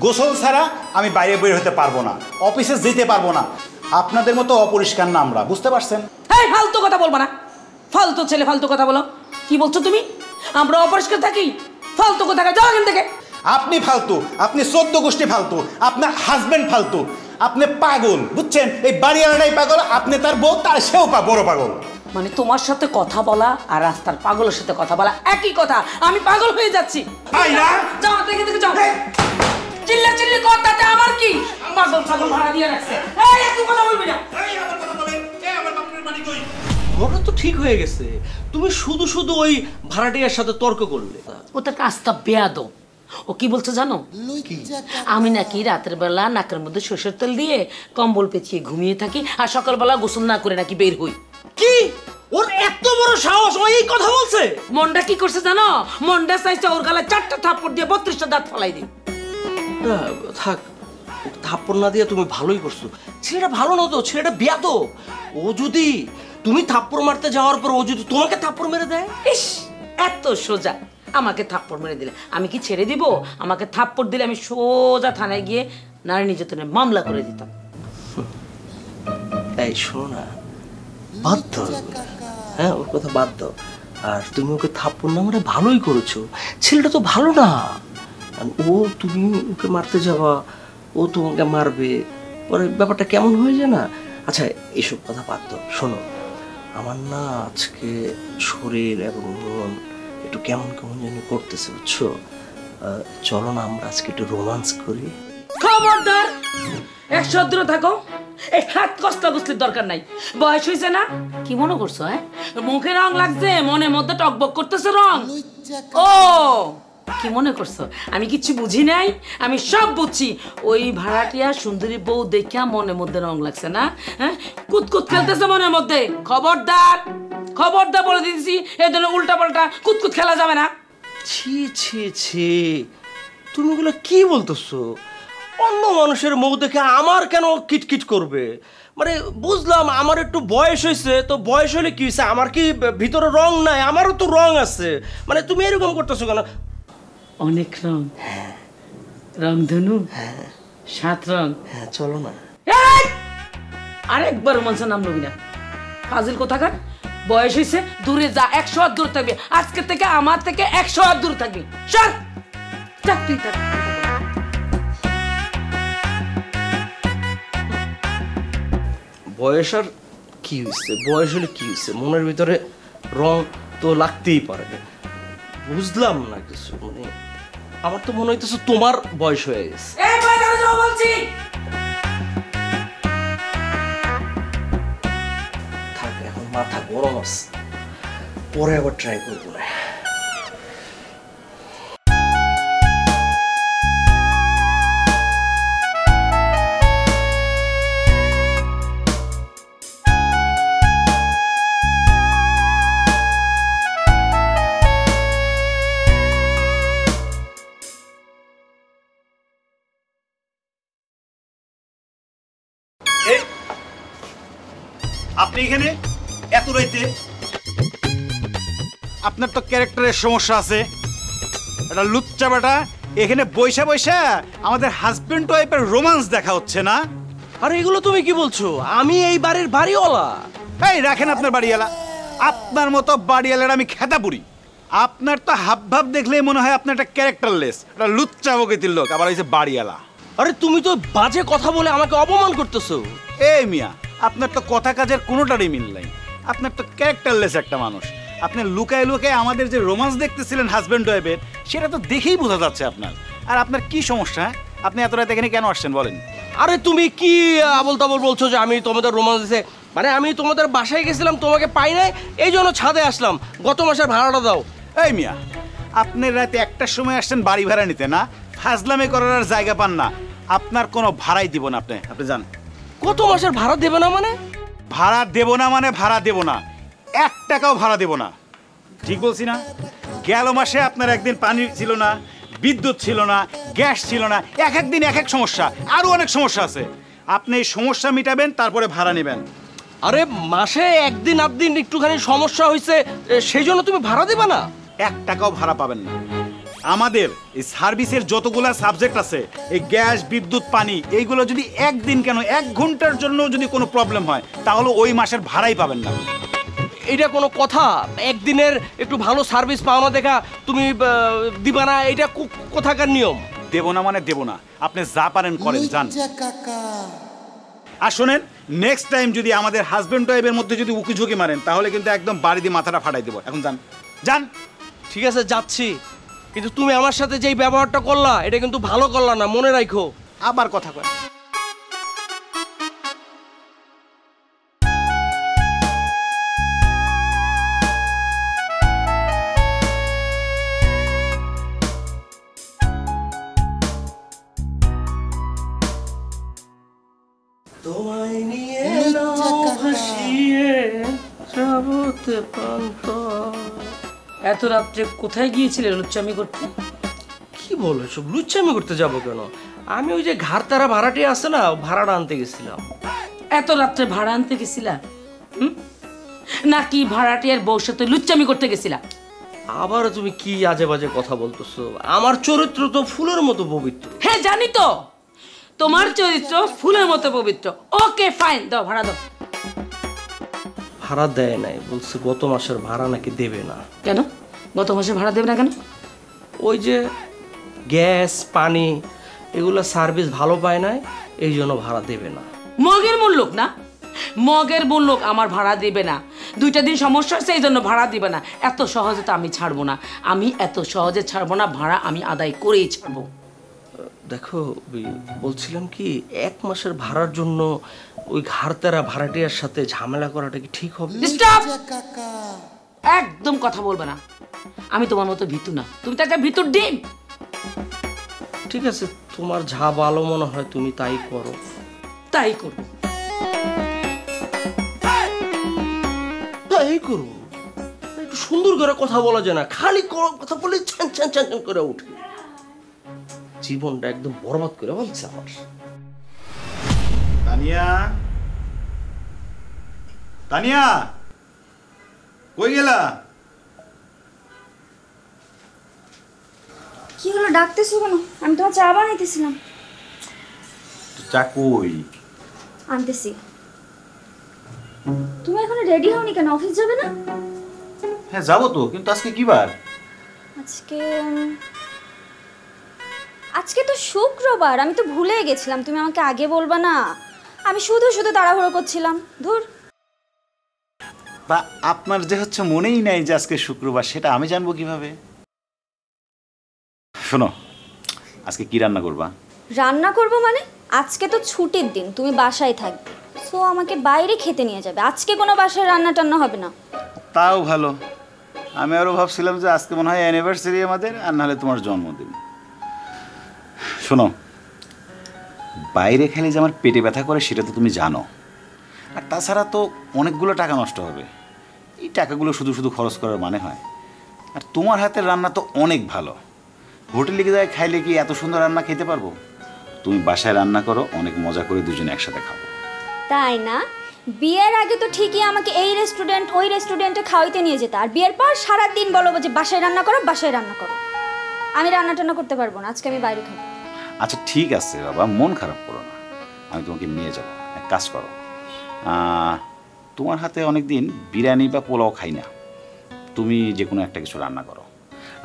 গোসল ছাড়া আমি বাইরে বের হতে পারবো না, অফিসে যেতে পারবো না। আপনাদের মতো অপরিষ্কার না আমরা, বুঝতে পারছেন? এই ফালতু কথা বলবো না, ফালতু ছেলে ফালতু কথা বলো। কি বলছো তুমি? আমরা অপরিষ্কার থাকি? ফালতু কথা, যাও এখান থেকে। আপনি ফালতু, আপনি 14 গোষ্ঠী ফালতু, আপনার হাজবেন্ড ফালতু, আপনি পাগল, বুঝছেন? এই বাড়িওয়ালাটাই পাগল, আপনি তার বউ, তার সেও বড় পাগল। মানে তোমার সাথে কথা বলা আর রাস্তার পাগলের সাথে কথা বলা একই কথা। আমি পাগল হয়ে যাচ্ছি। তাই না? যাও দেখে দেখে যাও। চিল্লা চিল্লি কর, তাতে আমার কি? পাগল ছাগল ভাড়া দিয়ে রাখছে। এই একটু কথা বলবি না। ঘটনা তো ঠিক হয়ে গেছে, তুমি শুধু শুধু ওই ভাড়াটিয়ার সাথে তর্ক করলে। ও তার কাজটা বেয়াদব। ও কি বলছে জানো? আমি নাকি রাতের বেলা নাকের মধ্যে সরষের তেল দিয়ে কম্বল পেঁচিয়ে ঘুমিয়ে থাকি, আর সকালবেলা গোসল না করে নাকি বের হই। কি? ওর এত বড় সাহস, ও এই কথা বলছে? মনটা কি করছে জানো? মনটা চাইছে ওর গালে 4টা থাপ্পড় দিয়ে 32টা দাঁত ফলাই দিই। থাক, থাপ্পড় না দিয়ে তুমি ভালোই করছো। ছেলেটা ভালো না তো, ছেলেটা বেয়াদব। ও যদি তুমি থাপ্পড় মারতে যাওয়ার পর ও যদি তোমাকে থাপ্পড় মেরে দেয়? ইস, এত সোজা আমাকে থাপ্পড় মেরে দিলে আমি কি ছেড়ে দিব? আমাকে থাপ্পড় দিলে আমি সোজা থানায় গিয়ে নারী নির্যাতনের মামলা করে দিতাম। এই শোনো না, বাধ্য, হ্যাঁ ওর কথা বাধ্য। আর তুমি ওকে থাপ্পড় না মারে ভালোই করেছো, ছেলেটা তো ভালো না। ও তুমি ওকে মারতে যাওয়া, ও তোমাকে মারবে, পরে ব্যাপারটা কেমন হয়ে যায় না? আচ্ছা এইসব কথা বাধ্য। শোনো, আমার না আজকে শরীর এবং মন একটু কেমন কেমন যেন করতেছে, বুঝছো? চলো না আমরা আজকে একটু রোমান্স করি। খবরদার, 100 দূরে থাকো। এই হাত কষ্ট গুছলির দরকার নাই, বয়স হয়েছে না? কি মনে করছো? হ্যাঁ, মুখে রং লাগছে, মনের মধ্যে টকবক করতেছে রং। ও কি মনে করছো আমি কিচ্ছু বুঝি নাই? আমি সব বুঝছি। ওই ভাড়াটিয়া সুন্দরী বউ দেখা মনের মধ্যে রং লাগছে না? হ্যাঁ, কুতকুত খেলতেছে মনের মধ্যে। খবরদার, খবরদার বলে দিয়েছি, এই ধরনের উল্টা পাল্টা কুতকুত খেলা যাবে না। ছি ছি ছি, তুমি ওগুলো কি বলতেছো? অন্য মানুষের মুখ দেখে আমার কেন কিটকিট করবে? মানে বুঝলাম আমার একটু বয়স হয়েছে, তো বয়স হলে কি হয়েছে? আমার কি ভিতরে রং নাই? আমারও তো রং আছে। মানে তুমি এরকম করতেছো কেন? অনেক রং, রংধনু, 7 রং। হ্যাঁ চলো না। আরেকবার রোমান্সের নাম লবি না, ফাজিল কোথাকার। বয়স হয়েছে, দূরে যা, 100 হাত দূর থাকবি। আজকে থেকে আমার থেকে 100 হাত দূর থাকবি। সর, যা তুই থাক। বয়স আর কি হয়েছে? বয়স হলে কি হয়েছে? মনের ভিতরে রং তো লাগতেই পারে। বুঝলাম না কিছু। মানে আমার তো মনে হইতেছে তোমার বয়স হয়ে গেছে। থাক, এখন মাথা গরম আছে, পরে আবার ট্রাই করবো না। আপনি এখানে এত রাইতে? আপনার তো ক্যারেক্টারের সমস্যা আছে। এটা লুচ্চা বেটা এখানে বৈশা বৈশা আমাদের হাজবেন্ড ওয়াইফের রোমান্স দেখা হচ্ছে না? আর এগুলো তুমি কি বলছো? আমি এই বাড়ির বাড়িওয়ালা। এই রাখেন আপনার বাড়িওয়ালা। আপনার মতো বাড়িওয়ালার আমি খেতা পুরি। আপনার তো হাব ভাব দেখলেই মনে হয় আপনার একটা ক্যারেক্টারলেস, একটা লুচ্চা প্রকৃতির লোক, আবার হয়েছে বাড়িওয়ালা। আরে তুমি তো বাজে কথা বলে আমাকে অপমান করতেছো। এই মিয়া, আপনার তো কথা কাজের কোনোটারই মিল নাই। আপনার তো ক্যারেক্টারলেস একটা মানুষ। আপনি লুকায় লুকায় আমাদের যে রোমান্স দেখতেছিলেন হাজব্যান্ড ওয়াইফের, সেটা তো দেখেই বোঝা যাচ্ছে আপনার। আর আপনার কি সমস্যা? আপনি এত রাত এখানে কেন আসছেন বলেন? আরে তুমি কি আবল তাবল বলছো যে আমি তোমাদের রোমান্স দিছে? মানে আমি তোমাদের বাসায় গেছিলাম, তোমাকে পাই নাই, এই জন্য ছাদে আসলাম। গত মাসের ভাড়াটা দাও। এই মিয়া, আপনি রাতে একটার সময় আসছেন বাড়ি ভাড়া নিতে, না ফাজলামি করার আর জায়গা পান না। আপনার কোনো ভাড়াই দিব না। আপনি যান। কত মাসের ভাড়া দেবে না মানে? ভাড়া দেব না মানে ভাড়া দেব না, 1 টাকাও ভাড়া দেব না। ঠিক বলছি না? গেল মাসে আপনার একদিন পানি ছিল না, বিদ্যুৎ ছিল না, গ্যাস ছিল না, এক একদিন এক এক সমস্যা, আরো অনেক সমস্যা আছে। আপনি এই সমস্যা মিটাবেন, তারপরে ভাড়া নেবেন। আরে মাসে একদিন আধদিন একটুখানি সমস্যা হয়েছে, সেই জন্য তুমি ভাড়া দেবে না? 1 টাকাও ভাড়া পাবেন না। আমাদের এই সার্ভিসের যতগুলা সাবজেক্ট আছে, এই গ্যাস, বিদ্যুৎ, পানি, এইগুলো যদি একদিন কেন 1 ঘন্টার জন্য যদি কোনো প্রবলেম হয়, তাহলে ওই মাসের ভাড়াই পাবেন না। এটা কোনো কথা? একদিনের একটু ভালো সার্ভিস পাও না দেখা তুমি দিবা না? এটা কোথাকার নিয়ম? দেব না মানে দেব না। আপনি যা পারেন করেন, যান। কাকা আর শোনেন, নেক্সট টাইম যদি আমাদের হাজব্যান্ড ওয়াইফের মধ্যে যদি উকি ঝুঁকি মারেন, তাহলে কিন্তু একদম বাড়ি দিয়ে মাথাটা ফাটাই দেবো। এখন যান, যান। ঠিক আছে, যাচ্ছি। কিন্তু তুমি আমার সাথে যেই ব্যবহারটা করলা, এটা কিন্তু ভালো করলা না, মনে রাখো। আবার কথা কয়। তোমায় নিয়ে ভাসিয়ে যাবতে প্রান্ত। এত রাত্রে কোথায় গিয়েছিলে লুচ্চামি করতে? কি বলো সব? লুচ্চামি করতে যাবো কেন? আমি ওই যে ঘাড়তারা ভাড়াটি আছে না, ভাড়াটা আনতে গেছিলাম। এত রাত্রে ভাড়া আনতে গেছিলা? নাকি ভাড়াটিয়ার বউর সাথে লুচ্চামি করতে গেছিলা? আবার তুমি কি আজে বাজে কথা বলতেছো? আমার চরিত্র তো ফুলের মতো পবিত্র। হ্যাঁ জানি তো, তোমার চরিত্র ফুলের মতো পবিত্র। ওকে ফাইন, দাও ভাড়া দাও। ভাড়া দেয় নাই, বলছে গত মাসের ভাড়া নাকি দেবে না। কেন গত মাসে ভাড়া দেবে না কেন? ওই যে গ্যাস, পানি, এগুলো সার্ভিস ভালো পায় নাই, এই জন্য ভাড়া দেবে না। মগের মূল্যক না, মগের মূল্যক আমার ভাড়া দিবে না। 2টা দিন সমস্যা হচ্ছে, এই জন্য ভাড়া দিবে না। এত সহজে তো আমি ছাড়বো না, আমি এত সহজে ছাড়বো না। ভাড়া আমি আদায় করেই ছাড়বো। দেখো, বলছিলাম কি, 1 মাসের ভাড়ার জন্য ওই ঘাড়তারা ভাড়াটিয়ার সাথে ঝামেলা করাটা কি ঠিক হবে? স্টপ! কাকা একদম কথা বলবে না। আমি তোমার মতো ভীতু না, তুমি তো একটা ভীতুর ডিম। ঠিক আছে, তোমার যা ভালো মনে হয় তুমি তাই করো। তাই করবো। তাই করো। একটু সুন্দর করে কথা বলা যায় না? খালি কথা বলে ছ্যান ছ্যান ছ্যান ছ্যান করে উঠে। জীবনটা একদম বরবাদ করে বলছে আমার। তানিয়া, তানিয়া, কই গেলা? কি হলো, ডাকতেছো কেন? আমি তোমার চা বানাইতেছিলাম। চা কই? আনতেছি। তুমি এখনো রেডি হওনি কেন? অফিস যাবে না? হ্যাঁ যাবো তো, কিন্তু আজকে কি বার? আজকে তো শুক্রবার। আমি তো ভুলে গেছিলাম, তুমি আমাকে আগে বলবা না? আমি শুধু শুধু তাড়াহুড়ো করছিলাম। ধুর। বা আপনার যে হচ্ছে মনেই নাই যে আজকে শুক্রবার, সেটা আমি জানবো কিভাবে? শোনো, আজকে কি রান্না করবা? রান্না করব মানে? আজকে তো ছুটির দিন, তুমি বাসায় থাকবে, সো আমাকে বাইরে খেতে নিয়ে যাবে। আজকে কোনো বাসায় রান্না টান্না হবে না। তাও ভালো। আমি আরো ভাবছিলাম যে আজকে মনে হয় অ্যানিভার্সারি আমাদের, আর নাহলে তোমার জন্মদিন। শোনো, বাইরে খেলে যে আমার পেটে ব্যথা করে সেটা তো তুমি জানো। আর তাছাড়া তো অনেকগুলো টাকা নষ্ট হবে। এই টাকাগুলো শুধু শুধু খরচ করার মানে হয়? আর তোমার হাতের রান্না তো অনেক ভালো। হোটেলে গিয়ে খাইলে কি এত সুন্দর রান্না খেতে পারবো? তুমি বাসায় রান্না করো, অনেক মজা করে দুজনে একসাথে খাবো। তাই না? বিয়ের আগে তো ঠিকই আমাকে এই রেস্টুরেন্ট ওই রেস্টুরেন্টে খাওয়াইতে নিয়ে যেত, আর বিয়ের পর সারাদিন বলো যে বাসায় রান্না করো, বাসায় রান্না করো। আমি রান্না টান্না করতে পারবো না, আজকে আমি বাইরে খাবো। আচ্ছা ঠিক আছে বাবা, মন খারাপ করো না, আমি তোমাকে নিয়ে যাবো। এক কাজ করো, তোমার হাতে অনেকদিন বিরিয়ানি বা পোলাও খাই না, তুমি যে কোনো একটা কিছু রান্না করো,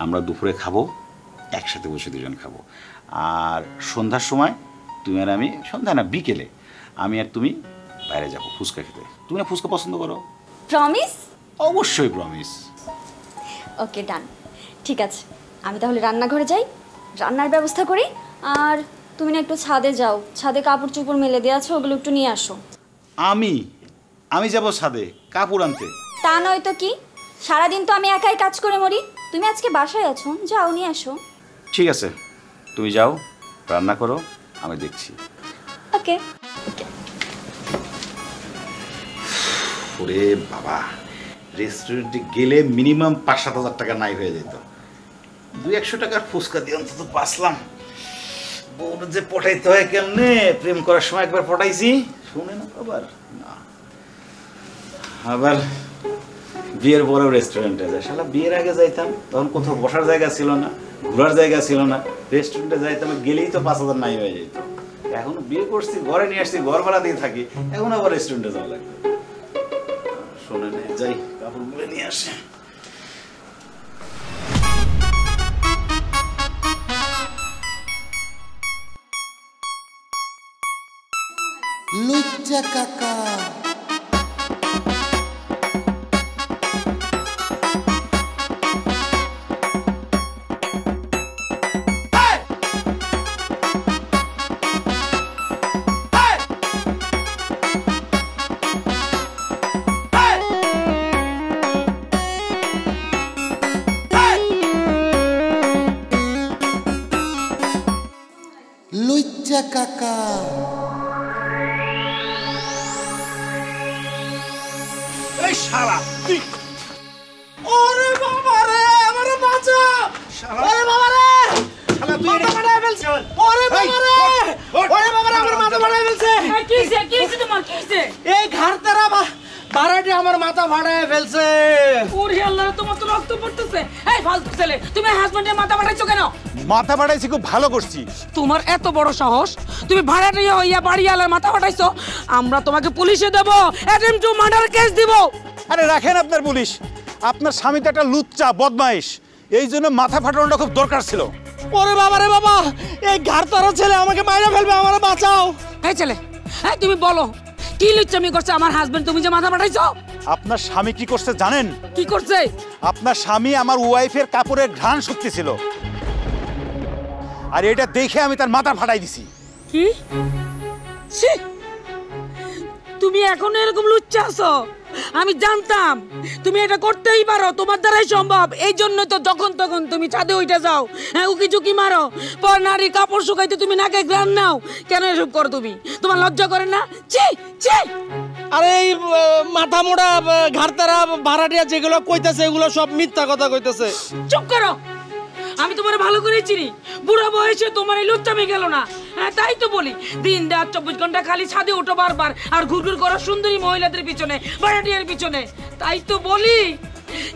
আমরা দুপুরে খাবো, একসাথে বসে দুজন খাবো। আর সন্ধ্যার সময় তুমি আর আমি, সন্ধ্যা না বিকেলে আমি আর তুমি বাইরে যাবো ফুচকা খেতে। তুমি না ফুচকা পছন্দ করো? প্রমিস? অবশ্যই প্রমিস। ওকে ডান, ঠিক আছে। আমি তাহলে রান্নাঘরে যাই, রান্নার ব্যবস্থা করি। আর তুমি না একটু ছাদে যাও, ছাদে কাপড় চোপড় মেলে দিয়ে আছে, ওগুলো একটু নিয়ে আসো। আমি যাব ছাদে কাপড় আনতে? তা নয় তো কি, সারাদিন তো আমি একাই কাজ করে মরি। তুমি আজকে বাসায় আছো, যাও নিয়ে আসো। ঠিক আছে, তুমি যাও, রান্না করো, আমি দেখছি। ওকে। ওরে বাবা, রেস্টুরেন্টে গেলে মিনিমাম 5-7 হাজার টাকা নাই হয়ে যেত। 200-100 টাকার ফুচকা দিয়ে অন্তত বাঁচলাম। বউর যে পটাইতে হয় কেমনে, প্রেম করার সময় একবার পটাইছি, শুনে না আবার না। আবার বিয়ের পরেও রেস্টুরেন্টে যায়। শালা বিয়ের আগে যাইতাম, তখন কোথাও বসার জায়গা ছিল না, ঘোরার জায়গা ছিল না, রেস্টুরেন্টে যাইতাম, গেলেই তো 5,000 নাই হয়ে যেত। এখন বিয়ে করছি, ঘরে নিয়ে আসছি, ঘর ভাড়া দিয়ে থাকি, এখন আবার রেস্টুরেন্টে যাওয়া লাগবে। শোনে না, যাই কাপড়গুলো নিয়ে আসে। লুচ্চা কাকা লুচ্চা কাকা এই শালা তুই, ওরে বাবা রে, আমারে বাঁচা! ওরে বাবা রে! শালা তুই মাথা ফাটায় ফেলছে! ওরে বাবা রে! ওরে বাবা রে, আমার মাথা ফাটায় ফেলছে! কি হয়েছে তোমার, কি হয়েছে? এই ঘাড়তারা ভাড়াটি আমার মাথা ফাটায় ফেলছে! ওরে আল্লাহ, তোমার তো রক্ত পড়তেছে। এই ফালতু ছেলে, তুমি হাজবেন্ডের মাথা ফাটাইছো কেন? মাথা বাড়াইছি, খুব ভালো করছি। তোমার এত বড় সাহস, তুমি ভাড়াটিয়া হইয়া বাড়িওয়ালার মাথা ফাটাইছো? আমরা তোমাকে পুলিশে দেব, অ্যাটেম্পট টু মার্ডার কেস দিব। আরে রাখেন আপনার পুলিশ, আপনার স্বামী তো একটা লুচ্চা বদমাইশ, এই জন্য মাথা ফাটানোটা খুব দরকার ছিল। ওরে বাবা রে বাবা, এই ঘাড়তারা ছেলে আমাকে মাইরা ফেলবে, আমারে বাঁচাও! এই ছেলে, এই তুমি বলো, কি লুচ্চামি করছে আমার হাজবেন্ড, তুমি যে মাথা ফাটাইছো? আপনার স্বামী কি করছে জানেন? কি করছে? আপনার স্বামী আমার ওয়াইফের কাপড়ের ঘ্রাণ শক্তি ছিল, আর এটা দেখে আমি তার মাথা ফাটাই দিছি। কি? ছি! তুমি এখন এরকম লুচ্চা আছো? আমি জানতাম তুমি এটা করতেই পারো, তোমার দ্বারাই সম্ভব। এই জন্য তো যখন তখন তুমি ছাদে উঠে যাও, হ্যাঁ, উকি ঝুঁকি মারো, পর নারী কাপড় শুকাইতে তুমি নাকে ঘ্রাণ নাও। কেন এসব করো তুমি? তোমার লজ্জা করে না? ছি ছি! আরে এই মাথা মোড়া ঘাড়তারা ভাড়াটিয়া যেগুলো কইতেছে, এগুলো সব মিথ্যা কথা কইতেছে। চুপ করো, আমি তোমার ভালো করে চিনি। বুড়া বয়সে তোমার এই লুচ্চামি গেল না। হ্যাঁ, তাই তো বলি, দিন রাত 24 ঘন্টা খালি ছাদে ওঠো বারবার, আর ঘুরঘুর করো সুন্দরী মহিলাদের পিছনে, ভাড়াটিয়ার পিছনে। তাই তো বলি,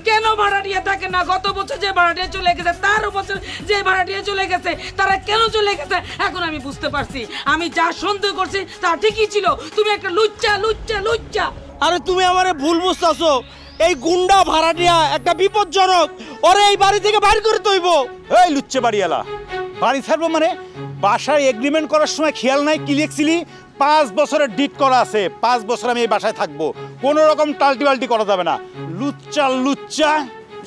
কেন ভাড়াটিয়া থাকে না? গত বছর যে ভাড়াটিয়া চলে গেছে, তার বছর যে ভাড়াটিয়া চলে গেছে, তারা কেন চলে গেছে এখন আমি বুঝতে পারছি। আমি যা সন্দেহ করছি তা ঠিকই ছিল, তুমি একটা লুচ্চা লুচ্চা লুচ্চা। আরে তুমি আমারে ভুল বুঝতাছো, এই গুন্ডা ভাড়াটিয়া একটা বিপজ্জনক, ওরে এই বাড়ি থেকে বাইর করে তৈব। এই লুচ্চে বাড়িওয়ালা, বাড়ি ছাড়বো মানে? বাসায় এগ্রিমেন্ট করার সময় খেয়াল নাই কি লিখছিলি? 5 বছরের ডিট করা আছে, 5 বছর আমি এই বাসায় থাকবো, কোনো রকম টাল্টি বাল্টি করা যাবে না। লুচ্চা লুচ্চা।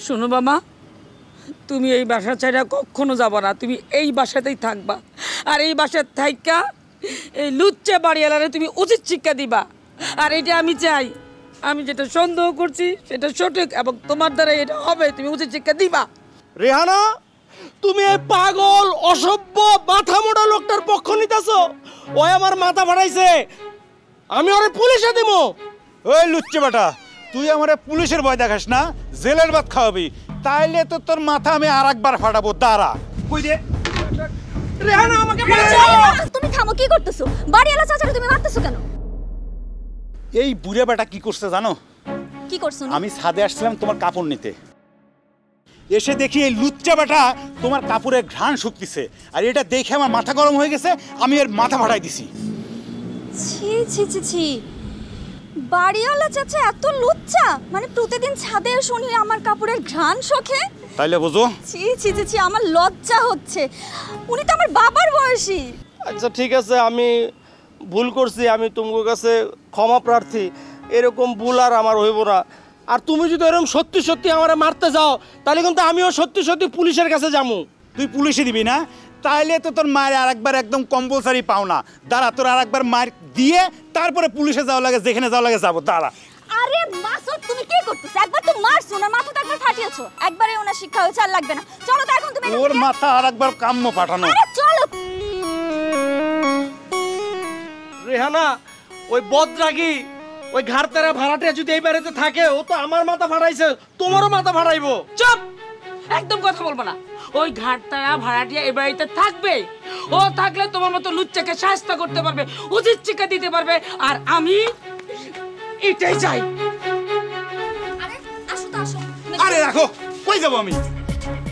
শোনো বাবা, তুমি এই বাসা ছাড়া কখনো যাবো না, তুমি এই বাসাতেই থাকবা। আর এই বাসার থাইকা এই লুচ্চা বাড়িওয়ালারে তুমি উচিত শিক্ষা দিবা। আর এটা আমি চাই, আমি যেটা সন্দেহ করছি সেটা সঠিক, এবং তোমার দ্বারা এটা হবে, তুমি উচিত শিক্ষা দিবা। রেহানা, তুমি এই পাগল অসভ্য মাথা মোটা লোকটার পক্ষ নিতেছো? ওই আমার মাথা ফাটাইছে, আমি ওরে পুলিশে দেবো। ওই লুচ্চে বেটা, তুই আমারে পুলিশের ভয় দেখাস না, জেলের ভাত খাওয়াবি, তাইলে তো তোর মাথা আমি আর একবার ফাটাবো। দাঁড়া। কই দে রেহানা, আমাকে বাঁচাও! তুমি থামো, কি করতেছো? বাড়িওয়ালা চাচাকে তুমি মারতেছো কেন? এই বুড়ে বেটা কি করছে জানো? কি করছো? আমি ছাদে আসছিলাম তোমার কাপড় নিতে, এসে দেখি এই লুচ্চা বেটা তোমার কাপড়ের ঘ্রাণ শুকতিছে, আর এটা দেখে আমার মাথা গরম হয়ে গেছে, আমি এর মাথা ফাটাই দিছি। ছি ছি ছি ছি, বাড়িওয়ালা চাচা এত লুচ্চা, মানে প্রতিদিন ছাদে শুনি আমার কাপড়ের ঘ্রাণ শোকে। তাইলে বুঝো ছি ছি ছি ছি, আমার লজ্জা হচ্ছে। উনি তো আমার বাবার বয়সী। আচ্ছা ঠিক আছে, আমি ভুল করছি, আমি তোমার কাছে ক্ষমা প্রার্থী। এরকম ভুল আর আমার হইব না। আর তুমি যদি এরকম সত্যি সত্যি আমারে মারতে যাও তাহলে কিন্তু আমিও সত্যি সত্যি পুলিশের কাছে যাবো। তুই পুলিশে দিবি না? তাইলে তো তোর মায়ের আরেকবার একদম কম্পালসারি পাও না। দাঁড়া, তোর আরেকবার মার দিয়ে তারপরে পুলিশে যাওয়া লাগে, যেখানে যাওয়া লাগে যাবো। দাঁড়া। আরে মাসুদ, তুমি কি করতেছ? একবার তো মারছো, ওনার মাথাটা একবার ফাটিয়েছো। একবারে ওনার শিক্ষা হয়েছে, আর লাগবে না। চলো তো এখন তুমি। ওর মাথা আরেকবার কাম্য পাঠানো। আরে চলো। রেহানা, ওই বদরাগী ওই ঘাড়তেরা ভাড়াটিয়া যদি এই বাড়িতে থাকে, ও তো আমার মাথা ফাটাইছে, তোমারও মাথা ফাটাইবো। চুপ, একদম কথা বলবো না। ওই ঘাটতারা ভাড়াটিয়া এই বাড়িতে থাকবে। ও থাকলে তোমার মতো লুচ্চাকে শাস্ত করতে পারবে, উচিত শিক্ষা দিতে পারবে। আর আমি এটাই চাই। আরে আসো তো, আসো। আরে রাখো, কই যাবো আমি?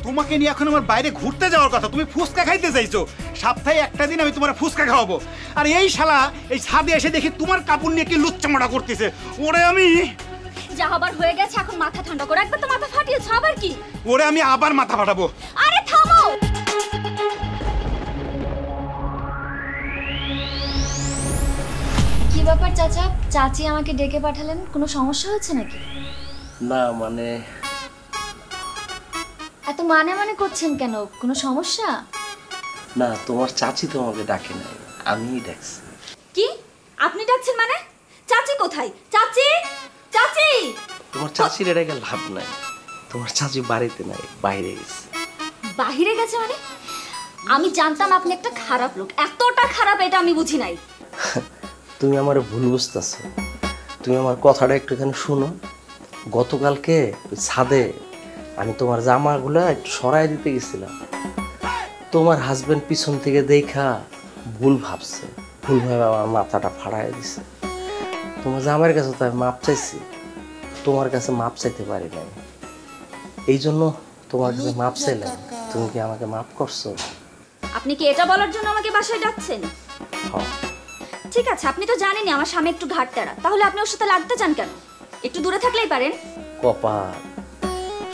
তোমাকে নিয়ে এখন আমার বাইরে ঘুরতে যাওয়ার কথা, তুমি ফুচকা খাইতে চাইছো। সপ্তাহে একটা দিন আমি তোমার ফুচকা খাওয়াবো। আর এই শালা এই ছাদে এসে দেখি তোমার কাপড় নিয়ে কি লুচ্চামোটা করতেছে। ওরে আমি যা হবার হয়ে গেছে, এখন মাথা ঠান্ডা করো। একবার তো মাথা ফাটিয়েছো, আবার কি? ওরে আমি আবার মাথা ফাটাবো। আরে থামো। কি ব্যাপার চাচা, চাচি আমাকে ডেকে পাঠালেন? কোনো সমস্যা হচ্ছে নাকি? না মানে এত মানে মানে করছেন কেন? কোনো সমস্যা? না, তোমার চাচি তোমাকে ডাকে নাই, আমিই ডাকছি। কি আপনি ডাকছেন মানে? চাচি কোথায়? চাচি, চাচি। তোমার চাচির ডেকে লাভ নাই, তোমার চাচি বাড়িতে নাই, বাইরে গেছে। বাহিরে গেছে মানে? আমি জানতাম আপনি একটা খারাপ লোক। এতটা খারাপ এটা আমি বুঝি নাই। তুমি আমার ভুল বুঝতেছো। তুমি আমার কথাটা একটুখানি শুনো। গতকালকে ওই ছাদে আমি তোমার জামাগুলো একটু সরাই দিতে গেছিলাম। তোমার হাজবেন্ড পিছন থেকে দেখা ভুল ভাবছে, ভুল ভাবে আমার মাথাটা ফাড়াই দিছে। তোমার জামাইয়ের কাছে তো আমি মাপ চাইছি, তোমার কাছে মাপ চাইতে পারি নাই। এই জন্য তোমার কাছে মাপ চাইলাম। তুমি কি আমাকে মাপ করছো? আপনি কি এটা বলার জন্য আমাকে বাসায় ডাকছেন? হ্যাঁ। ঠিক আছে, আপনি তো জানেনই আমার স্বামী একটু ঘাটতারা, তাহলে আপনি ওর সাথে লাগতে চান কেন? একটু দূরে থাকলেই পারেন। কপাল,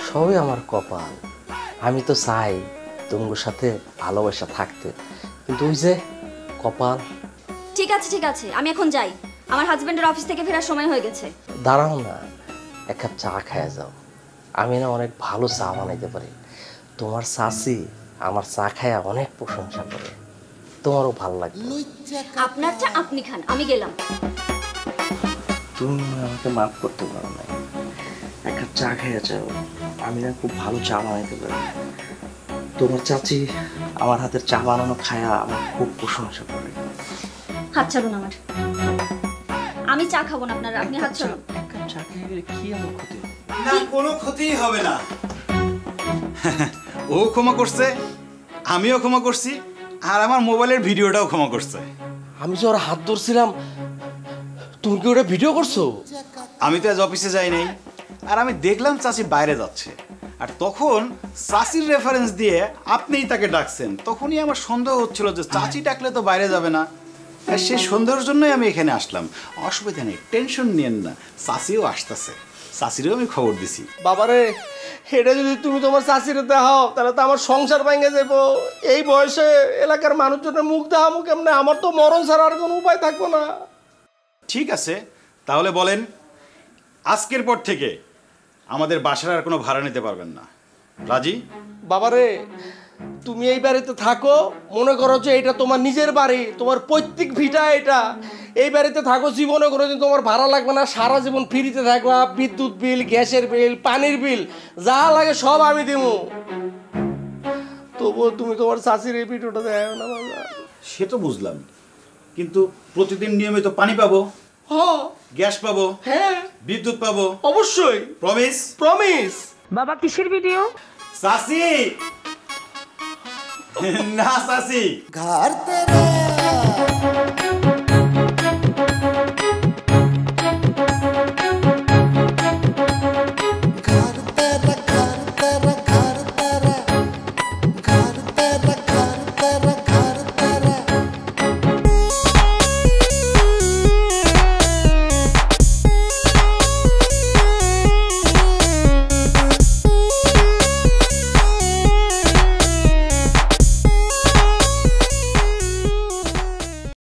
সবই আমার কপাল। আমি তো চাই তোমার সাথে ভালোবাসা থাকতে, কিন্তু ওই যে কপাল। ঠিক আছে ঠিক আছে, আমি এখন যাই। আমার হাজবেন্ডের অফিস থেকে ফেরার সময় হয়ে গেছে। দাঁড়াও না, এক কাপ চা খায়া যাও। আমি না অনেক ভালো চা বানাইতে পারি। তোমার চাচি আমার চা খায়া অনেক প্রশংসা করে, তোমারও ভালো লাগবে। আপনার চা আপনি খান, আমি গেলাম। তুমি আমাকে মাফ করতে পারো না, এক কাপ চা খাইয়া যাও। আমি না খুব ভালো চা বানাইতে পারি। তোমার চাচি আমার হাতের চা বানানো খায়া আমার খুব প্রশংসা করে। হাত ছাড়ুন আমার। আমি চা খাবো না আপনার, আপনি হাত ছাড়ুন। এক কাপ চা খেয়ে গেলে কি আমার ক্ষতি? না, কোনো ক্ষতিই হবে না। ও ক্ষমা করছে, আমিও ক্ষমা করছি, আর আমার মোবাইলের ভিডিওটাও ক্ষমা করছে। আমি যে ওর হাত ধরছিলাম, তুমি কি ওটা ভিডিও করছো? আমি তো আজ অফিসে যাই নাই, আর আমি দেখলাম চাচি বাইরে যাচ্ছে, আর তখন চাচির রেফারেন্স দিয়ে আপনিই তাকে ডাকছেন। তখনই আমার সন্দেহ হচ্ছিল যে চাচি ডাকলে তো বাইরে যাবে না। আর সেই সন্দেহের জন্যই আমি এখানে আসলাম। অসুবিধা নেই, টেনশন নিয়েন না, চাচিও আসতেছে, চাচিরও আমি খবর দিছি। বাবারে, এটা যদি তুমি তোমার চাচিরে দেখাও তাহলে তো আমার সংসার ভেঙে যাবো। এই বয়সে এলাকার মানুষজনের মুখ দেখাবো কেমনে? আমার তো মরণ ছাড়া আর কোনো উপায় থাকবো না। ঠিক আছে, তাহলে বলেন, আজকের পর থেকে আমাদের বাসার আর কোনো ভাড়া নিতে পারবেন না। রাজি? বাবারে, তুমি এই বাড়িতে থাকো, মনে করো যে এটা তোমার নিজের বাড়ি, তোমার পৈতৃক ভিটা এটা। এই বাড়িতে থাকো, জীবনে কোনোদিন তোমার ভাড়া লাগবে না, সারা জীবন ফ্রিতে থাকবা। বিদ্যুৎ বিল, গ্যাসের বিল, পানির বিল, যা লাগে সব আমি দেবো। তবুও তুমি তোমার চাচির এই ভিডিওটা দেখো না বাবা। সে তো বুঝলাম, কিন্তু প্রতিদিন নিয়মিত পানি পাবো, হ্যাঁ গ্যাস পাবো, হ্যাঁ বিদ্যুৎ পাবো, অবশ্যই। প্রমিস? প্রমিস। বাবা কিসের ভিডিও? চাচি না চাচি, घर तेरा